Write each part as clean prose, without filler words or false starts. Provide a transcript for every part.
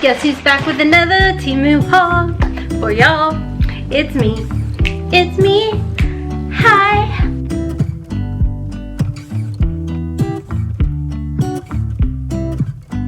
Guess who's back with another Temu haul for y'all? It's me. It's me. Hi.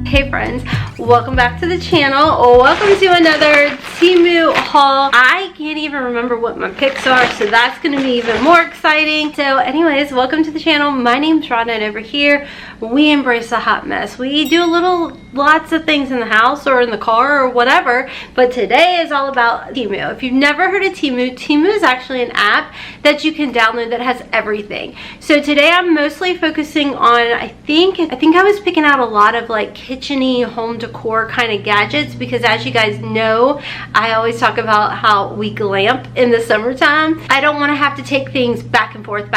Hey friends, welcome back to the channel. Welcome to another Temu haul. I can't even remember what my picks are, so that's going to be even more exciting. So anyways, welcome to the channel. My name's Rhonda, and over here we embrace a hot mess. We do lots of things in the house or in the car or whatever, but today is all about Temu. If you've never heard of Temu, Temu is actually an app that you can download that has everything. So today I'm mostly focusing on, I think I was picking out a lot of like kitchen-y, home decor kind of gadgets, because as you guys know, I always talk about how we glamp in the summertime. I don't want to have to take things back and forth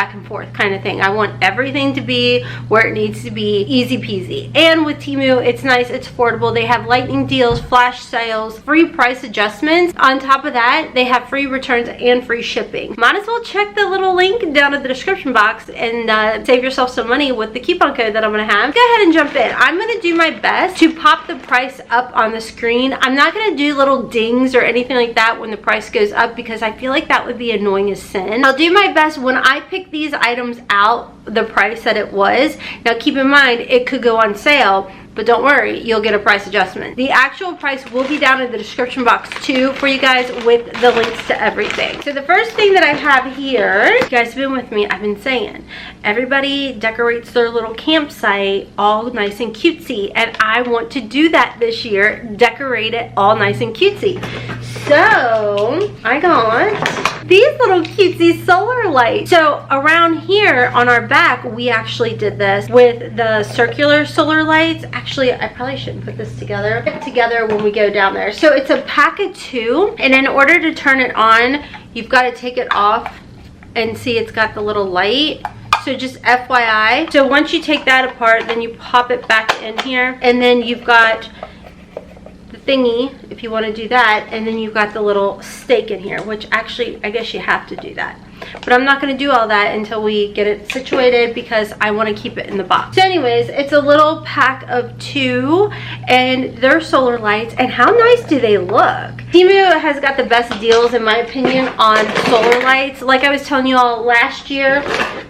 kind of thing. I want everything to be where it needs to be, easy peasy. And with Temu, it's nice, it's affordable. They have lightning deals, flash sales, free price adjustments. On top of that, they have free returns and free shipping. Might as well check the little link down in the description box and save yourself some money with the coupon code that I'm going to have. Go ahead and jump in. I'm going to do my best to pop the price up on the screen. I'm not going to do little dings or anything like that when the price goes up, because I feel like that would be annoying as sin. I'll do my best when I pick these items out, the price that it was. Now keep in mind, it could go on sale, but don't worry, you'll get a price adjustment. The actual price will be down in the description box too for you guys, with the links to everything. So the first thing that I have here, you guys have been with me, I've been saying, everybody decorates their little campsite all nice and cutesy, and I want to do that this year, decorate it all nice and cutesy. So I got these little cutesy solar lights. So around here on our back, we actually did this with the circular solar lights. Actually, I probably shouldn't put this together when we go down there. So it's a pack of 2, and in order to turn it on, you've got to take it off, and see it's got the little light. So just FYI. So once you take that apart, then you pop it back in here, and then you've got the thingy if you want to do that, and then you've got the little stake in here, which actually I guess you have to do that, but I'm not going to do all that until we get it situated, because I want to keep it in the box. So anyways, it's a little pack of 2, and they're solar lights, and how nice do they look? Temu has got the best deals in my opinion on solar lights. Like I was telling you all, last year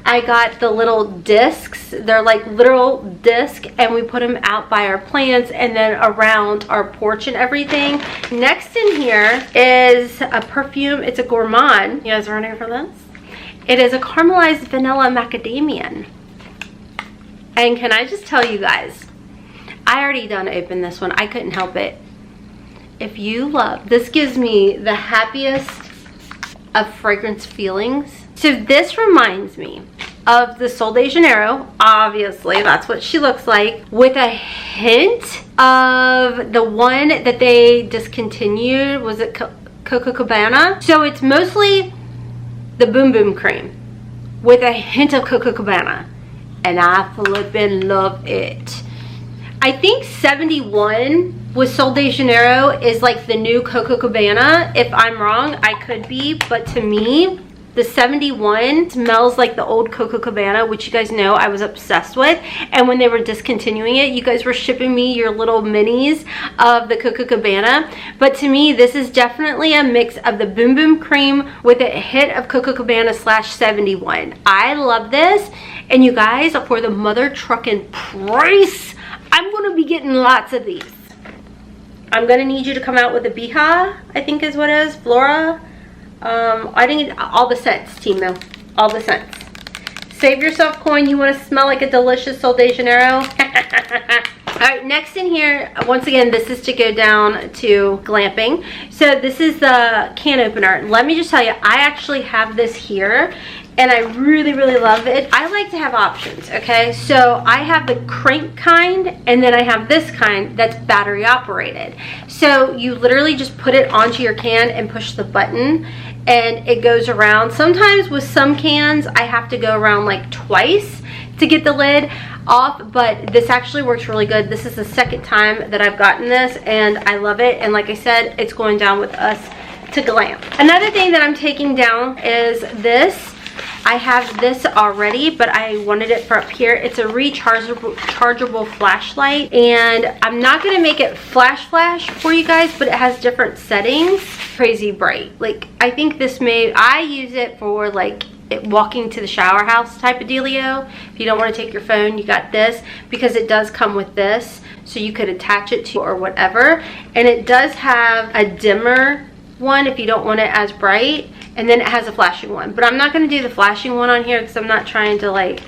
I got the little discs. They're like literal disc, and we put them out by our plants and then around our porch and everything. Next in here is a perfume. It's a Gourmet. You guys ready for this? It is a caramelized vanilla macadamia. And can I just tell you guys, I already done opened this one. I couldn't help it. If you love, this gives me the happiest of fragrance feelings. So this reminds me of the Sol de Janeiro. Obviously, that's what she looks like, with a hint of the one that they discontinued. Was it Coco Cabana? So it's mostly the Boom Boom cream with a hint of Coco Cabana, and I flippin' love it. I think 71 with Sol de Janeiro is like the new Coco Cabana. If I'm wrong, I could be, but to me, the 71 smells like the old Coco Cabana, which you guys know I was obsessed with. And when they were discontinuing it, you guys were shipping me your little minis of the Coco Cabana. But to me, this is definitely a mix of the Boom Boom cream with a hit of Coco Cabana / 71. I love this. And you guys, for the mother truckin' price, I'm gonna be getting lots of these. I'm gonna need you to come out with a Biha, I think is what it is, Flora. I need all the scents, Temu, all the scents. Save yourself coin. You want to smell like a delicious Sol de Janeiro. All right, next in here, once again, this is to go down to glamping. So this is the can opener. Let me just tell you, I actually have this here, and I really love it. I like to have options, okay? So I have the crank kind, and then I have this kind that's battery operated. So you literally just put it onto your can and push the button, and it goes around. Sometimes with some cans, I have to go around like twice to get the lid off, but this actually works really good. This is the second time that I've gotten this, and I love it. And like I said, it's going down with us to glam. Another thing that I'm taking down is this I have this already, but I wanted it for up here. It's a rechargeable flashlight, and I'm not gonna make it flash for you guys, but it has different settings. Crazy bright. Like, I think I use it for like walking to the shower house type of dealio. If you don't want to take your phone, you got this, because it does come with this, so you could attach it to or whatever. And it does have a dimmer one if you don't want it as bright, and then it has a flashing one. But I'm not going to do the flashing one on here because I'm not trying to like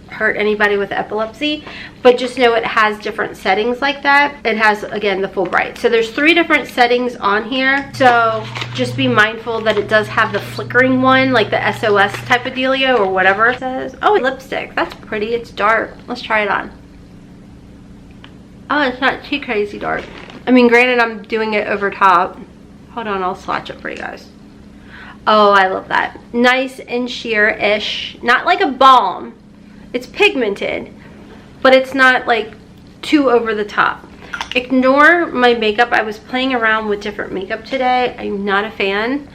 hurt anybody with epilepsy, but just know it has different settings like that. It has, again, the full bright. So there's 3 different settings on here, so just be mindful that it does have the flickering one, like the SOS type of dealio or whatever it says. Oh, lipstick. That's pretty. It's dark. Let's try it on. Oh, it's not too crazy dark. I mean, granted, I'm doing it over top. Hold on, I'll swatch it for you guys. Oh, I love that. Nice and sheer-ish. Not like a balm. It's pigmented, but it's not like too over the top. Ignore my makeup. I was playing around with different makeup today. I'm not a fan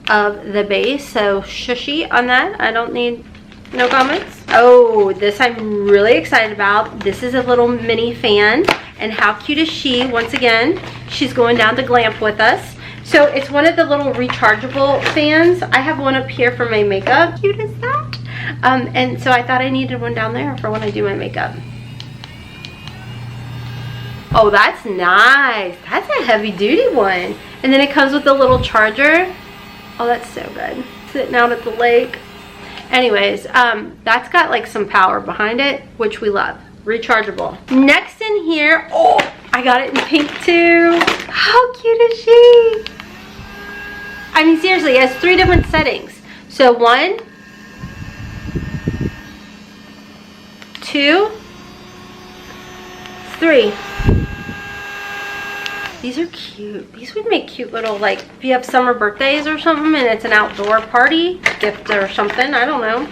of the base, so shushy on that. I don't need no comments. Oh, this I'm really excited about. This is a little mini fan, and how cute is she? Once again, she's going down to Glamp with us. So it's one of the little rechargeable fans. I have one up here for my makeup. How cute is that? And so I thought I needed one down there for when I do my makeup. Oh, that's nice. That's a heavy duty one. And then it comes with a little charger. Oh, that's so good. Sitting out at the lake. Anyways, that's got like some power behind it, which we love. Rechargeable. Next in here, oh, I got it in pink too. How cute is she? I mean, seriously, it has 3 different settings. So 1, 2, 3. These are cute. These would make cute little, like, if you have summer birthdays or something and it's an outdoor party gift or something, I don't know.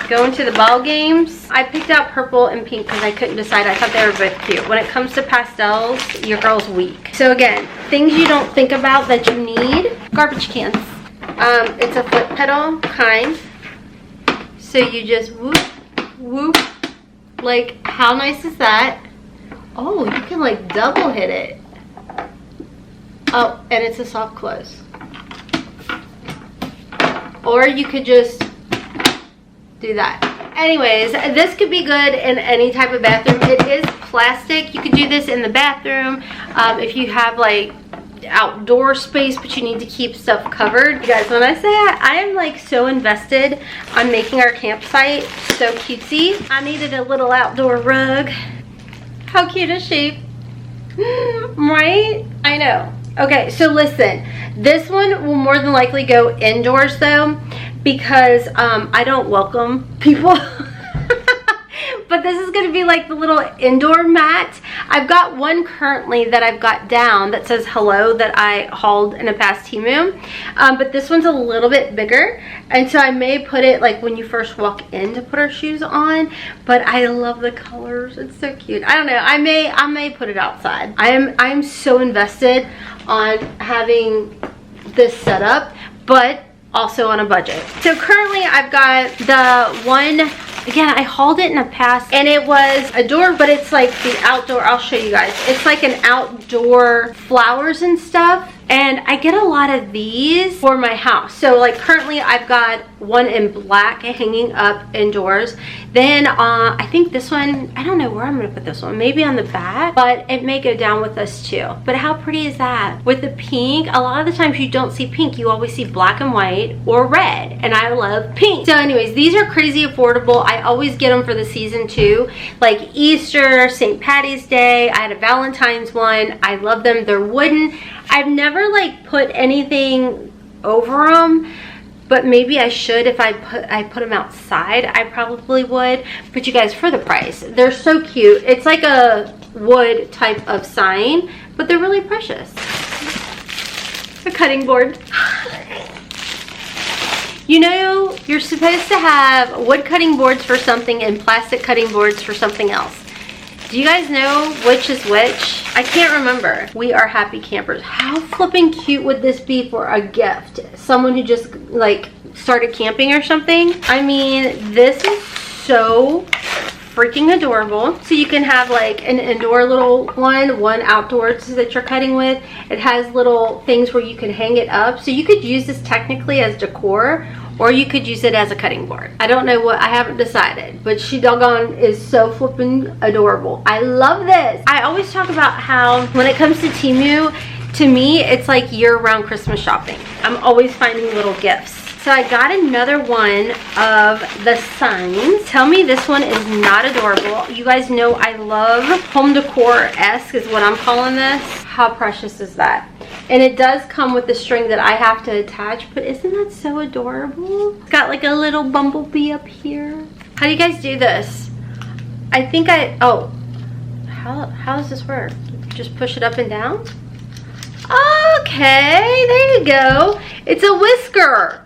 Going to the ball games. I picked out purple and pink because I couldn't decide. I thought they were both cute. When it comes to pastels, your girl's weak. So again, things you don't think about that you need. Garbage cans. It's a foot pedal kind. So you just whoop, whoop. Like, how nice is that? Oh, you can like double hit it. Oh, and it's a soft close. Or you could just do that. Anyways, this could be good in any type of bathroom. It is plastic. You could do this in the bathroom if you have like outdoor space, but you need to keep stuff covered. You guys, when I say I am like so invested on making our campsite so cutesy. I needed a little outdoor rug. How cute is she? Right? I know. Okay, so listen, this one will more than likely go indoors though, because I don't welcome people. But this is going to be like the little indoor mat. I've got one currently that I've got down that says hello that I hauled in a past Temu. But this one's a little bit bigger. And so I may put it like when you first walk in to put our shoes on. But I love the colors. It's so cute. I don't know. I may put it outside. I am so invested on having this set up, but also on a budget. So currently I've got the one, again, I hauled it in a past and it was a door, but it's like the outdoor, I'll show you guys. It's like an outdoor flowers and stuff. And I get a lot of these for my house. So like currently I've got one in black hanging up indoors. Then I think this one, I don't know where I'm gonna put this one. Maybe on the back, but it may go down with us too. But how pretty is that? With the pink, a lot of the times you don't see pink. You always see black and white or red. And I love pink. So anyways, these are crazy affordable. I always get them for the season too. Like Easter, St. Patty's Day. I had a Valentine's one. I love them. They're wooden. I've never like put anything over them, but maybe I should. If I put them outside, I probably would. But you guys, for the price, they're so cute. It's like a wood type of sign, but they're really precious. A cutting board. You know, you're supposed to have wood cutting boards for something and plastic cutting boards for something else. Do you guys know which is which? I can't remember. We are happy campers. How flipping cute would this be for a gift? Someone who just like started camping or something. I mean, this is so freaking adorable. So you can have like an indoor little one outdoors that you're cutting with. It has little things where you can hang it up. So you could use this technically as decor, or you could use it as a cutting board. I don't know what, I haven't decided, but she doggone is so flippin' adorable. I love this. I always talk about how when it comes to Temu, to me, it's like year-round Christmas shopping. I'm always finding little gifts. So I got another one of the signs. Tell me this one is not adorable. You guys know I love home decor-esque is what I'm calling this. How precious is that? And it does come with the string that I have to attach, but isn't that so adorable? It's got like a little bumblebee up here. How do you guys do this? I think how does this work? Just push it up and down? Okay, there you go. It's a whisker.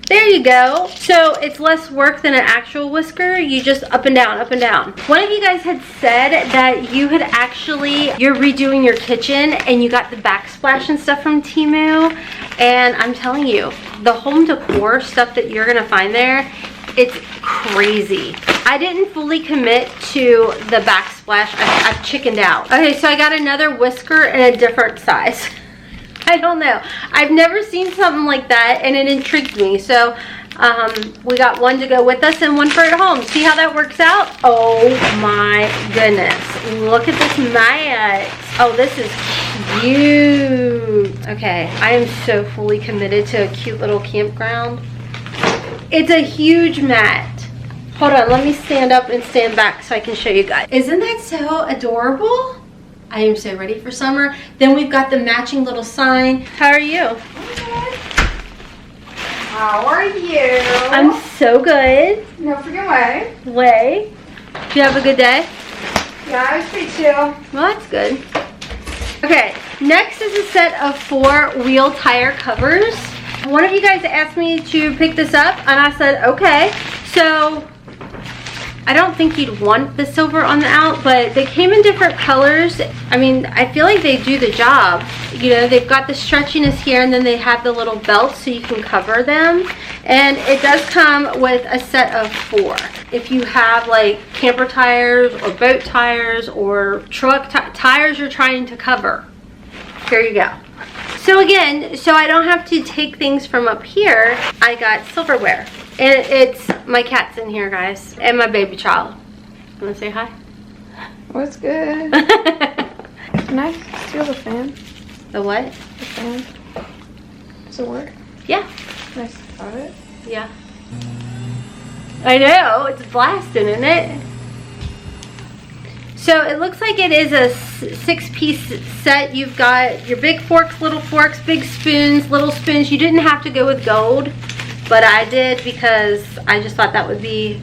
There you go. So it's less work than an actual whisker. You just up and down, up and down. One of you guys had said that you're redoing your kitchen and you got the backsplash and stuff from Temu. And I'm telling you, the home decor stuff that you're gonna find there, it's crazy. I didn't fully commit to the backsplash. I've chickened out. Okay, so I got another whisker in a different size. I don't know. I've never seen something like that, and it intrigued me. So we got one to go with us and one for at home. See how that works out? Oh my goodness. Look at this mat. Oh, this is cute. Okay, I am so fully committed to a cute little campground. It's a huge mat. Hold on, let me stand up and stand back so I can show you guys. Isn't that so adorable? I am so ready for summer. Then we've got the matching little sign. How are you? Okay. How are you? I'm so good. No freaking way. Way. Do you have a good day? Yeah, I was pretty chill. Well, that's good. Okay, next is a set of 4 wheel tire covers. One of you guys asked me to pick this up, and I said, okay. So I don't think you'd want the silver on the out, but they came in different colors. I mean, I feel like they do the job. You know, they've got the stretchiness here, and then they have the little belts so you can cover them. And it does come with a set of 4. If you have like camper tires or boat tires or truck tires you're trying to cover, here you go. So again, so I don't have to take things from up here, I got silverware. And it's my cat's in here, guys, and my baby child. You want to say hi? What's good? Can I steal the fan? The what? The fan. Does it work? Yeah. Can I start it? Yeah. I know, it's blasting, isn't it? So it looks like it is a 6-piece set. You've got your big forks, little forks, big spoons, little spoons. You didn't have to go with gold, but I did because I just thought that would be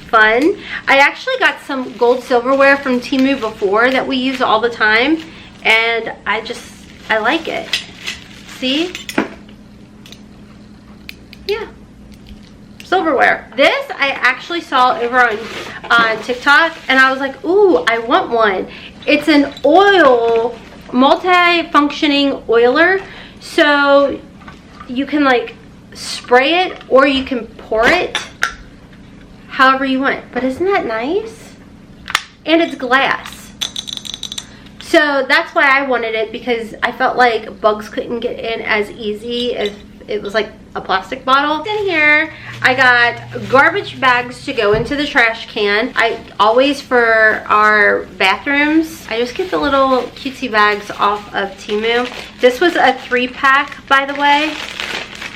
fun. I actually got some gold silverware from Temu before that we use all the time, and I like it. See? Yeah. Silverware. This I actually saw over on TikTok, and I was like, ooh, I want one. It's an oil, multi-functioning oiler, so you can like spray it or you can pour it however you want. But isn't that nice? And it's glass. So that's why I wanted it, because I felt like bugs couldn't get in as easy if it was like a plastic bottle. In here, I got garbage bags to go into the trash can. I always, for our bathrooms, I just get the little cutesy bags off of Temu. This was a 3-pack, by the way.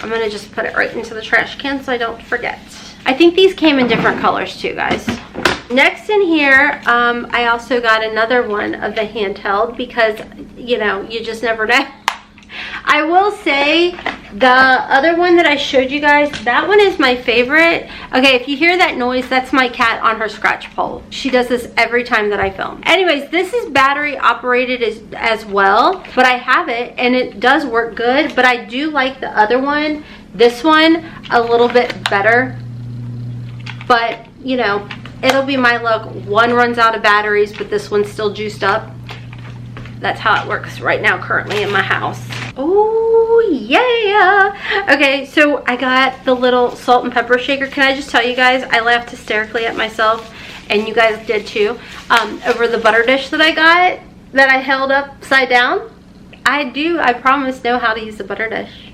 I'm gonna just put it right into the trash can so I don't forget. I think these came in different colors too, guys. Next in here, I also got another one of the handheld because, you know, you just never know. I will say the other one that I showed you guys, that one is my favorite. Okay, if you hear that noise, that's my cat on her scratch pole. She does this every time that I film. Anyways, this is battery operated as well, but I have it and it does work good, but I do like the other one, this one, a little bit better. But, you know, it'll be my luck. One runs out of batteries, but this one's still juiced up. That's how it works right now currently in my house. Oh yeah. Okay, so I got the little salt and pepper shaker. Can I just tell you guys, I laughed hysterically at myself, and you guys did too, over the butter dish that I got, that I held upside down. I promise, know how to use the butter dish.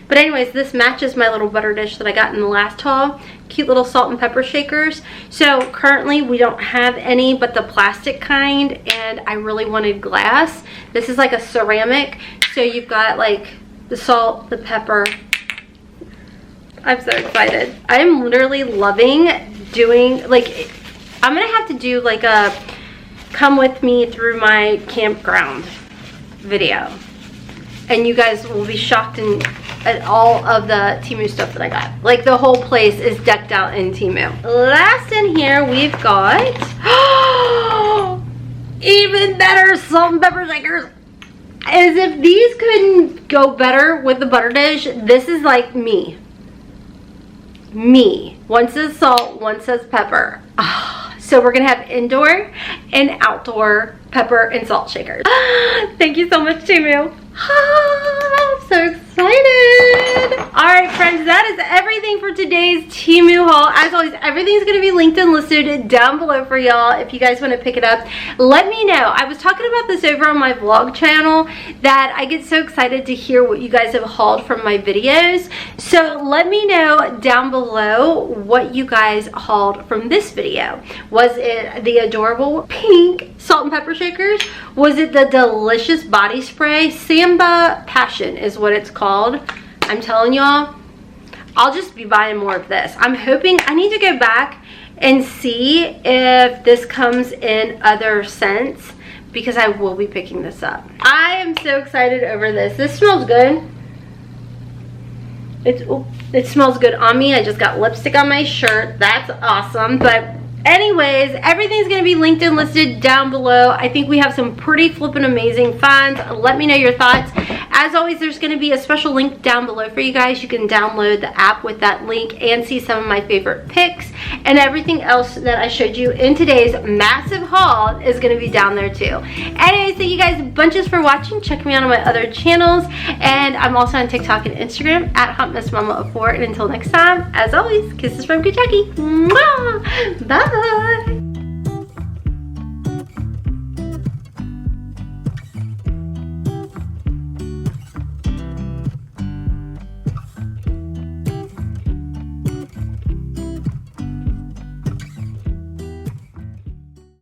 But anyways, this matches my little butter dish that I got in the last haul. Cute little salt and pepper shakers. So currently we don't have any but the plastic kind, and I really wanted glass. This is like a ceramic. So you've got like the salt, the pepper. I'm so excited. I'm literally loving doing, like, I'm gonna have to do like a come with me through my campground video. And you guys will be shocked at all of the Temu stuff that I got. Like, the whole place is decked out in Temu. Last in here, we've got even better salt and pepper shakers. As if these couldn't go better with the butter dish, this is like me. One says salt, one says pepper. So we're gonna have indoor and outdoor pepper and salt shakers. Thank you so much, Temu. I'm so excited. All right, friends, that is everything for today's Temu haul. As always, everything's going to be linked and listed down below for y'all if you guys want to pick it up. Let me know. I was talking about this over on my vlog channel, that I get so excited to hear what you guys have hauled from my videos. So let me know down below what you guys hauled from this video. Was it the adorable pink salt and pepper shakers? Was it the delicious body spray? Samba Passion is what it's called. I'm telling y'all, I'll just be buying more of this. I'm hoping, I need to go back and see if this comes in other scents, because I will be picking this up. I am so excited over this. This smells good. It smells good on me. I just got lipstick on my shirt. That's awesome. But anyways, everything's going to be linked and listed down below. I think we have some pretty flippin' amazing finds. Let me know your thoughts. As always, there's going to be a special link down below for you guys. You can download the app with that link and see some of my favorite picks, and everything else that I showed you in today's massive haul is going to be down there too. Anyways, thank you guys bunches for watching. Check me out on my other channels, and I'm also on TikTok and Instagram at HotmessMama04. And until next time, as always, kisses from Kentucky. Mwah! Bye.